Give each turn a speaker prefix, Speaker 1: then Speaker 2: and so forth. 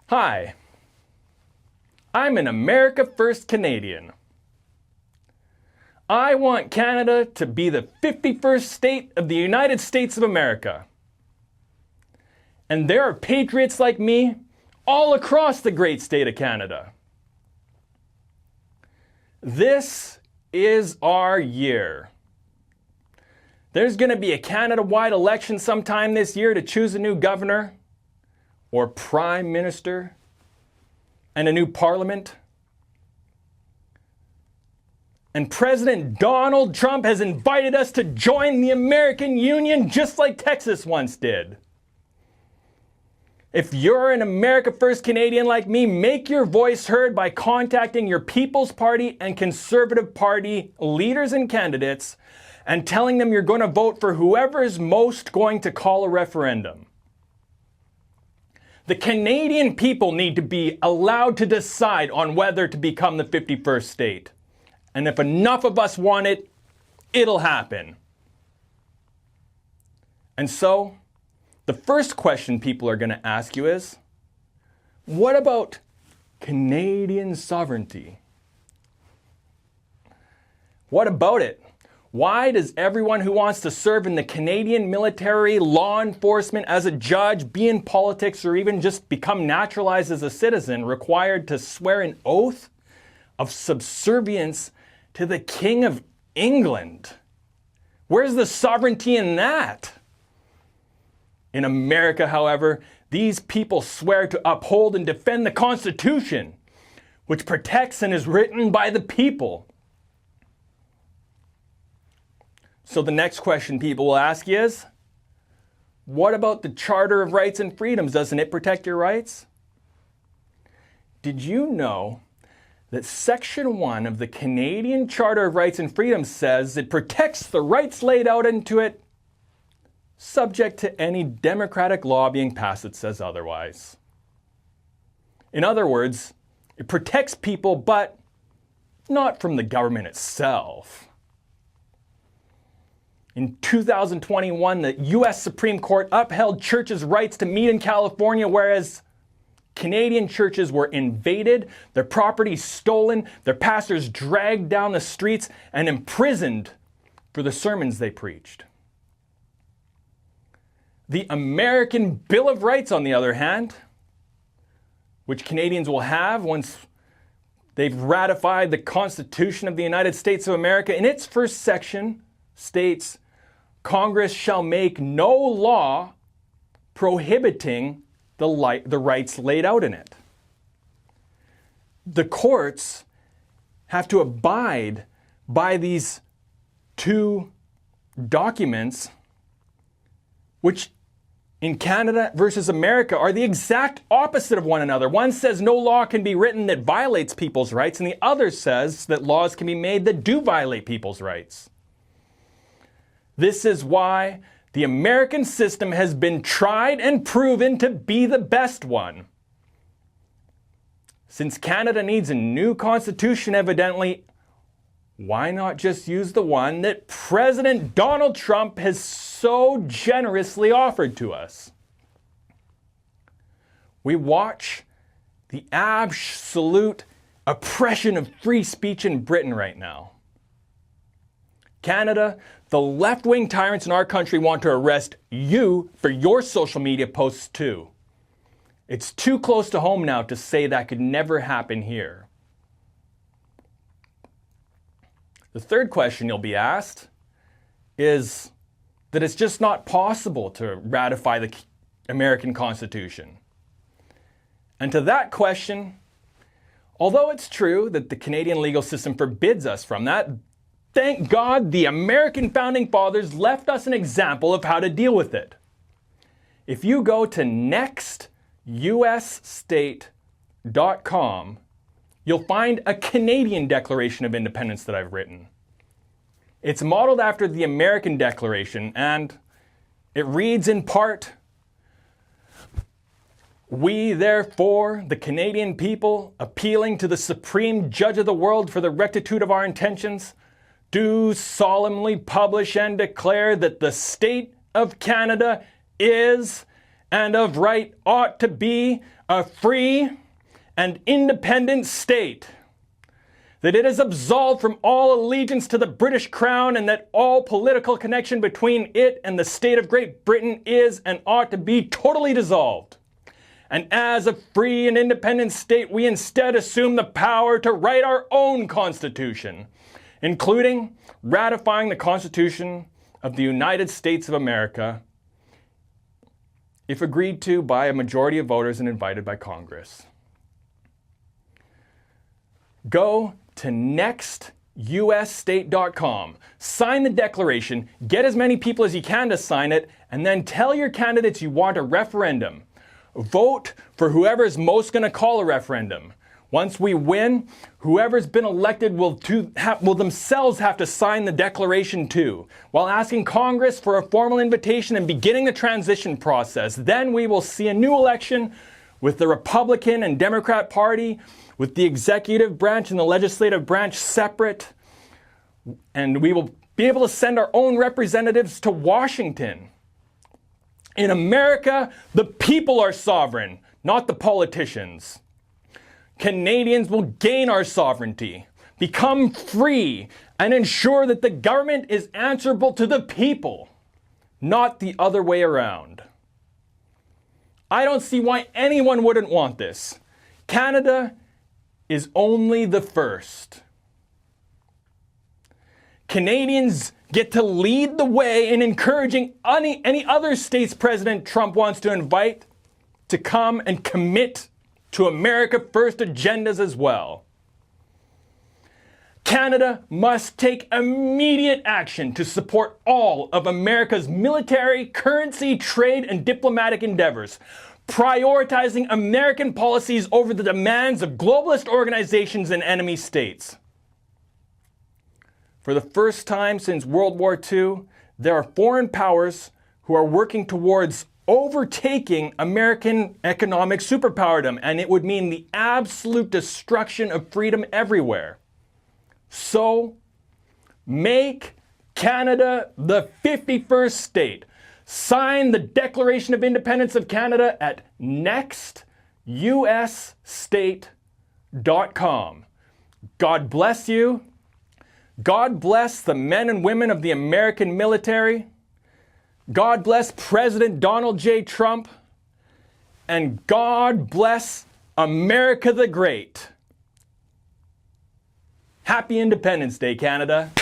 Speaker 1: Hi, I'm an America First Canadian. I want Canada to be the 51st state of the United States of America. And there are patriots like me all across the great state of Canada. This is our year. There's going to be a Canada-wide election sometime this year to choose a new governor or prime minister and a new parliament. And President Donald Trump has invited us to join the American Union just like Texas once did. If you're an America First Canadian like me, make your voice heard by contacting your People's Party and Conservative Party leaders and candidates and telling them you're going to vote for whoever is most going to call a referendum. The Canadian people need to be allowed to decide on whether to become the 51st state. And if enough of us want it, it'll happen. And so, the first question people are going to ask you is, what about Canadian sovereignty? What about it? Why does everyone who wants to serve in the Canadian military, law enforcement, as a judge, be in politics, or even just become naturalized as a citizen required to swear an oath of subservience to the King of England? Where's the sovereignty in that? In America, however, these people swear to uphold and defend the Constitution, which protects and is written by the people. So the next question people will ask you is, what about the Charter of Rights and Freedoms? Doesn't it protect your rights? Did you know that Section 1 of the Canadian Charter of Rights and Freedoms says it protects the rights laid out into it, subject to any democratic law being passed that says otherwise? In other words, it protects people, but not from the government itself. In 2021, the U.S. Supreme Court upheld churches' rights to meet in California, whereas Canadian churches were invaded, their property stolen, their pastors dragged down the streets and imprisoned for the sermons they preached. The American Bill of Rights, on the other hand, which Canadians will have once they've ratified the Constitution of the United States of America, in its first section states, Congress shall make no law prohibiting the rights laid out in it. The courts have to abide by these two documents, which in Canada versus America are the exact opposite of one another. One says no law can be written that violates people's rights, and the other says that laws can be made that do violate people's rights. This is why the American system has been tried and proven to be the best one. Since Canada needs a new constitution, evidently, why not just use the one that President Donald Trump has so generously offered to us? We watch the absolute oppression of free speech in Britain right now. Canada, the left-wing tyrants in our country want to arrest you for your social media posts too. It's too close to home now to say that could never happen here. The third question you'll be asked is that it's just not possible to ratify the American Constitution. And to that question, although it's true that the Canadian legal system forbids us from that, thank God the American Founding Fathers left us an example of how to deal with it. If you go to nextusstate.com, you'll find a Canadian Declaration of Independence that I've written. It's modeled after the American Declaration, and it reads in part, "We, therefore, the Canadian people, appealing to the Supreme Judge of the world for the rectitude of our intentions, do solemnly publish and declare that the state of Canada is, and of right ought to be, a free and independent state, that it is absolved from all allegiance to the British Crown, and that all political connection between it and the state of Great Britain is and ought to be totally dissolved. And as a free and independent state, we instead assume the power to write our own Constitution, including ratifying the Constitution of the United States of America, if agreed to by a majority of voters and invited by Congress. Go to nextusstate.com, sign the declaration, get as many people as you can to sign it, and then tell your candidates you want a referendum. Vote for whoever's most going to call a referendum. Once we win, whoever's been elected will themselves have to sign the declaration too, while asking Congress for a formal invitation and beginning the transition process. Then we will see a new election with the Republican and Democrat Party, with the executive branch and the legislative branch separate, and we will be able to send our own representatives to Washington. In America, the people are sovereign, not the politicians. Canadians will gain our sovereignty, become free, and ensure that the government is answerable to the people, not the other way around. I don't see why anyone wouldn't want this. Canada is only the first. Canadians get to lead the way in encouraging any other states President Trump wants to invite to come and commit to America First agendas as well. Canada must take immediate action to support all of America's military, currency, trade, and diplomatic endeavors, prioritizing American policies over the demands of globalist organizations and enemy states. For the first time since World War II, there are foreign powers who are working towards overtaking American economic superpowerdom, and it would mean the absolute destruction of freedom everywhere. So, make Canada the 51st state. Sign the Declaration of Independence of Canada at nextusstate.com. God bless you. God bless the men and women of the American military. God bless President Donald J. Trump. And God bless America the Great. Happy Independence Day, Canada.